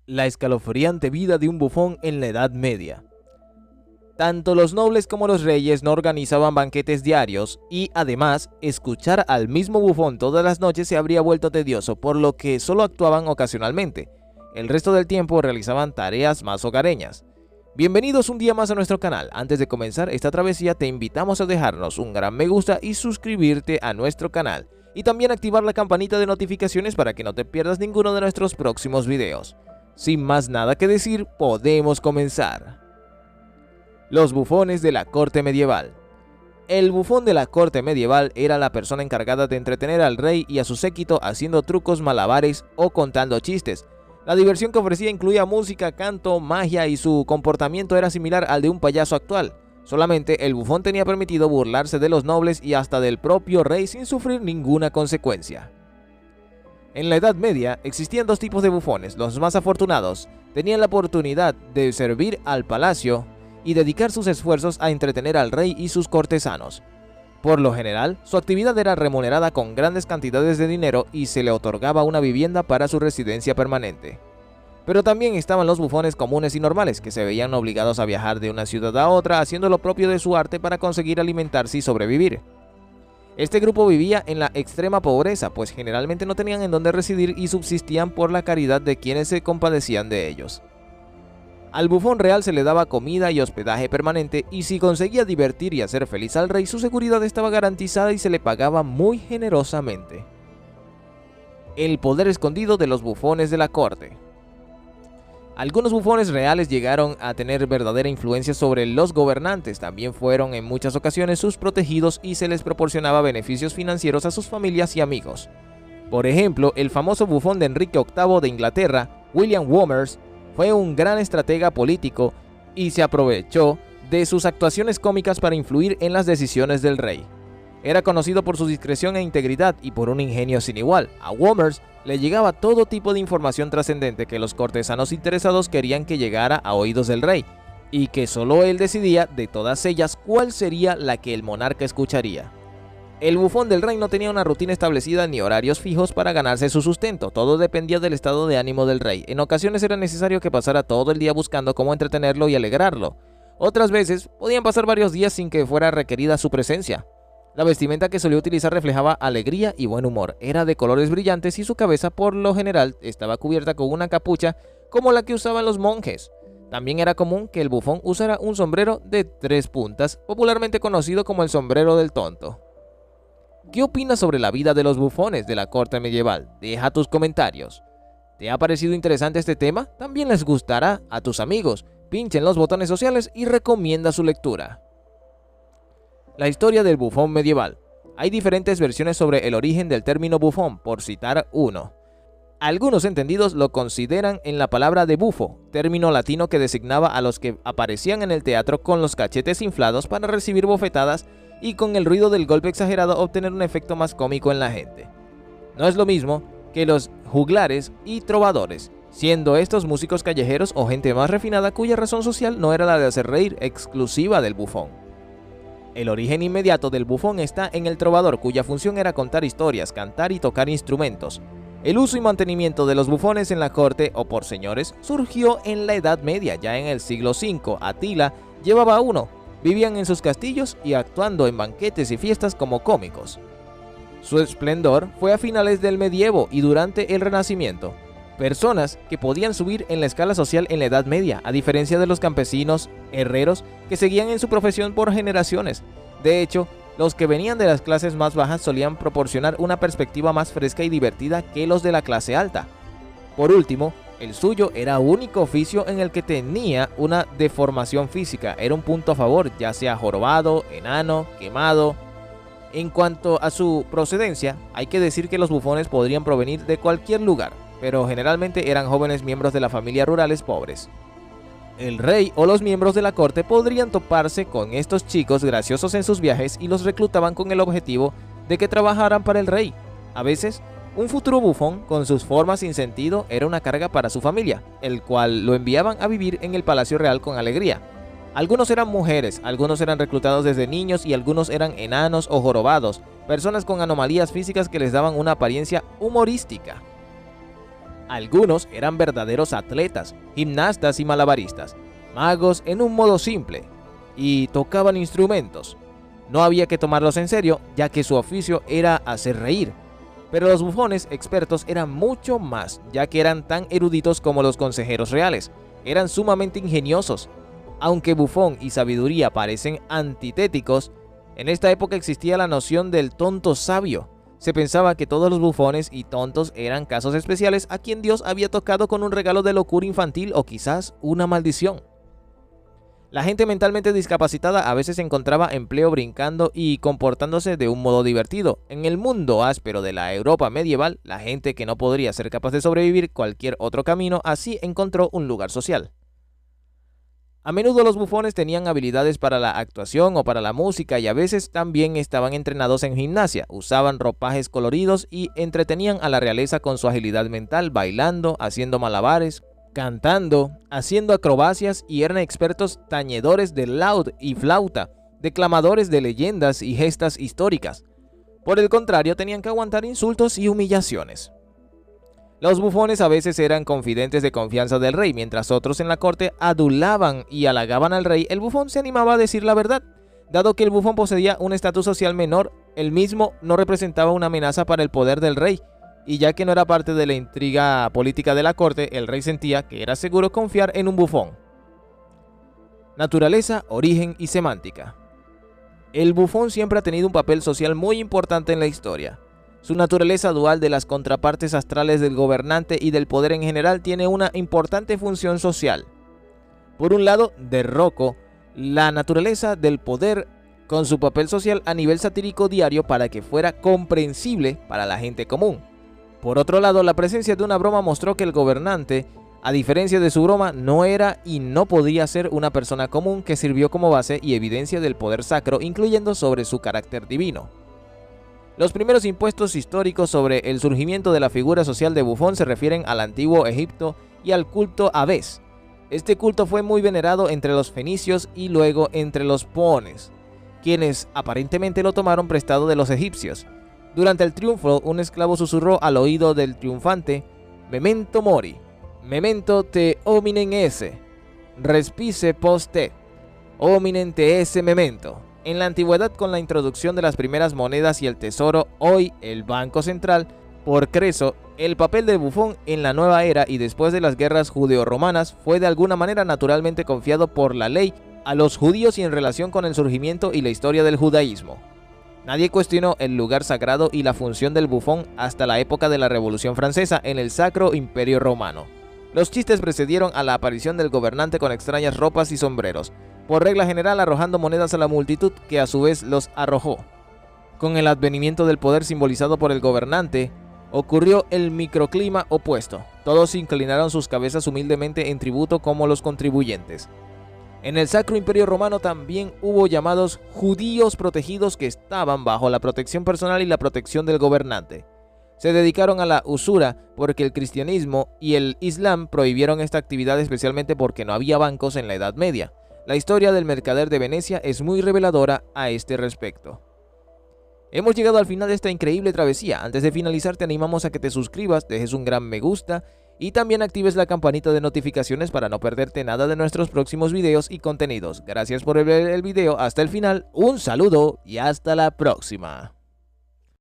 La escalofriante vida de un bufón en la Edad Media. Tanto los nobles como los reyes no organizaban banquetes diarios y, además, escuchar al mismo bufón todas las noches se habría vuelto tedioso, por lo que solo actuaban ocasionalmente. El resto del tiempo realizaban tareas más hogareñas. Bienvenidos un día más a nuestro canal. Antes de comenzar esta travesía te invitamos a dejarnos un gran me gusta y suscribirte a nuestro canal. Y también activar la campanita de notificaciones para que no te pierdas ninguno de nuestros próximos videos. Sin más nada que decir, podemos comenzar. Los bufones de la corte medieval. El bufón de la corte medieval era la persona encargada de entretener al rey y a su séquito haciendo trucos, malabares o contando chistes. La diversión que ofrecía incluía música, canto, magia y su comportamiento era similar al de un payaso actual. Solamente el bufón tenía permitido burlarse de los nobles y hasta del propio rey sin sufrir ninguna consecuencia. En la Edad Media existían dos tipos de bufones. Los más afortunados tenían la oportunidad de servir al palacio y dedicar sus esfuerzos a entretener al rey y sus cortesanos. Por lo general, su actividad era remunerada con grandes cantidades de dinero y se le otorgaba una vivienda para su residencia permanente. Pero también estaban los bufones comunes y normales, que se veían obligados a viajar de una ciudad a otra haciendo lo propio de su arte para conseguir alimentarse y sobrevivir. Este grupo vivía en la extrema pobreza, pues generalmente no tenían en dónde residir y subsistían por la caridad de quienes se compadecían de ellos. Al bufón real se le daba comida y hospedaje permanente, y si conseguía divertir y hacer feliz al rey, su seguridad estaba garantizada y se le pagaba muy generosamente. El poder escondido de los bufones de la corte. Algunos bufones reales llegaron a tener verdadera influencia sobre los gobernantes, también fueron en muchas ocasiones sus protegidos y se les proporcionaba beneficios financieros a sus familias y amigos. Por ejemplo, el famoso bufón de Enrique VIII de Inglaterra, William Womers, fue un gran estratega político y se aprovechó de sus actuaciones cómicas para influir en las decisiones del rey. Era conocido por su discreción e integridad y por un ingenio sin igual. A Womers le llegaba todo tipo de información trascendente que los cortesanos interesados querían que llegara a oídos del rey, y que solo él decidía de todas ellas cuál sería la que el monarca escucharía. El bufón del rey no tenía una rutina establecida ni horarios fijos para ganarse su sustento, todo dependía del estado de ánimo del rey. En ocasiones era necesario que pasara todo el día buscando cómo entretenerlo y alegrarlo. Otras veces podían pasar varios días sin que fuera requerida su presencia. La vestimenta que solía utilizar reflejaba alegría y buen humor, era de colores brillantes y su cabeza por lo general estaba cubierta con una capucha como la que usaban los monjes. También era común que el bufón usara un sombrero de 3 puntas, popularmente conocido como el sombrero del tonto. ¿Qué opinas sobre la vida de los bufones de la corte medieval? Deja tus comentarios. ¿Te ha parecido interesante este tema? También les gustará a tus amigos. Pincha en los botones sociales y recomienda su lectura. La historia del bufón medieval. Hay diferentes versiones sobre el origen del término bufón, por citar uno. Algunos entendidos lo consideran en la palabra de bufo, término latino que designaba a los que aparecían en el teatro con los cachetes inflados para recibir bofetadas y con el ruido del golpe exagerado obtener un efecto más cómico en la gente. No es lo mismo que los juglares y trovadores, siendo estos músicos callejeros o gente más refinada cuya razón social no era la de hacer reír, exclusiva del bufón. El origen inmediato del bufón está en el trovador, cuya función era contar historias, cantar y tocar instrumentos. El uso y mantenimiento de los bufones en la corte o por señores surgió en la Edad Media. Ya en el siglo V, Atila llevaba uno. Vivían en sus castillos y actuando en banquetes y fiestas como cómicos. Su esplendor fue a finales del medievo y durante el Renacimiento. Personas que podían subir en la escala social en la Edad Media, a diferencia de los campesinos, herreros, que seguían en su profesión por generaciones. De hecho, los que venían de las clases más bajas solían proporcionar una perspectiva más fresca y divertida que los de la clase alta. Por último, el suyo era único oficio en el que tenía una deformación física, era un punto a favor, ya sea jorobado, enano, quemado. En cuanto a su procedencia, hay que decir que los bufones podrían provenir de cualquier lugar, pero generalmente eran jóvenes miembros de la familia rurales pobres. El rey o los miembros de la corte podrían toparse con estos chicos graciosos en sus viajes y los reclutaban con el objetivo de que trabajaran para el rey. A veces, un futuro bufón con sus formas sin sentido era una carga para su familia, el cual lo enviaban a vivir en el palacio real con alegría. Algunos eran mujeres, algunos eran reclutados desde niños y algunos eran enanos o jorobados, personas con anomalías físicas que les daban una apariencia humorística. Algunos eran verdaderos atletas, gimnastas y malabaristas, magos en un modo simple, y tocaban instrumentos. No había que tomarlos en serio, ya que su oficio era hacer reír. Pero los bufones expertos eran mucho más, ya que eran tan eruditos como los consejeros reales. Eran sumamente ingeniosos. Aunque bufón y sabiduría parecen antitéticos, en esta época existía la noción del tonto sabio. Se pensaba que todos los bufones y tontos eran casos especiales a quien Dios había tocado con un regalo de locura infantil o quizás una maldición. La gente mentalmente discapacitada a veces encontraba empleo brincando y comportándose de un modo divertido. En el mundo áspero de la Europa medieval, la gente que no podría ser capaz de sobrevivir cualquier otro camino así encontró un lugar social. A menudo los bufones tenían habilidades para la actuación o para la música y a veces también estaban entrenados en gimnasia, usaban ropajes coloridos y entretenían a la realeza con su agilidad mental, bailando, haciendo malabares, cantando, haciendo acrobacias y eran expertos tañedores de laúd y flauta, declamadores de leyendas y gestas históricas. Por el contrario, tenían que aguantar insultos y humillaciones. Los bufones a veces eran confidentes de confianza del rey, mientras otros en la corte adulaban y halagaban al rey. El bufón se animaba a decir la verdad. Dado que el bufón poseía un estatus social menor, el mismo no representaba una amenaza para el poder del rey, y ya que no era parte de la intriga política de la corte, el rey sentía que era seguro confiar en un bufón. Naturaleza, origen y semántica. El bufón siempre ha tenido un papel social muy importante en la historia. Su naturaleza dual de las contrapartes astrales del gobernante y del poder en general tiene una importante función social. Por un lado, derrocó la naturaleza del poder con su papel social a nivel satírico diario para que fuera comprensible para la gente común. Por otro lado, la presencia de una broma mostró que el gobernante, a diferencia de su broma, no era y no podía ser una persona común, que sirvió como base y evidencia del poder sacro, incluyendo sobre su carácter divino. Los primeros impuestos históricos sobre el surgimiento de la figura social de bufón se refieren al antiguo Egipto y al culto a Bes. Este culto fue muy venerado entre los fenicios y luego entre los poones, quienes aparentemente lo tomaron prestado de los egipcios. Durante el triunfo, un esclavo susurró al oído del triunfante: "Memento mori, memento te hominem esse, respice post te, hominem te esse memento". En la antigüedad, con la introducción de las primeras monedas y el tesoro, hoy el Banco Central, por Creso, el papel de bufón en la nueva era y después de las guerras judeo-romanas fue de alguna manera naturalmente confiado por la ley a los judíos y en relación con el surgimiento y la historia del judaísmo. Nadie cuestionó el lugar sagrado y la función del bufón hasta la época de la Revolución Francesa en el Sacro Imperio Romano. Los chistes precedieron a la aparición del gobernante con extrañas ropas y sombreros, por regla general arrojando monedas a la multitud, que a su vez los arrojó. Con el advenimiento del poder simbolizado por el gobernante, ocurrió el microclima opuesto. Todos inclinaron sus cabezas humildemente en tributo como los contribuyentes. En el Sacro Imperio Romano también hubo llamados judíos protegidos que estaban bajo la protección personal y la protección del gobernante. Se dedicaron a la usura porque el cristianismo y el islam prohibieron esta actividad, especialmente porque no había bancos en la Edad Media. La historia del mercader de Venecia es muy reveladora a este respecto. Hemos llegado al final de esta increíble travesía. Antes de finalizar, te animamos a que te suscribas, dejes un gran me gusta y también actives la campanita de notificaciones para no perderte nada de nuestros próximos videos y contenidos. Gracias por ver el video hasta el final, un saludo y hasta la próxima.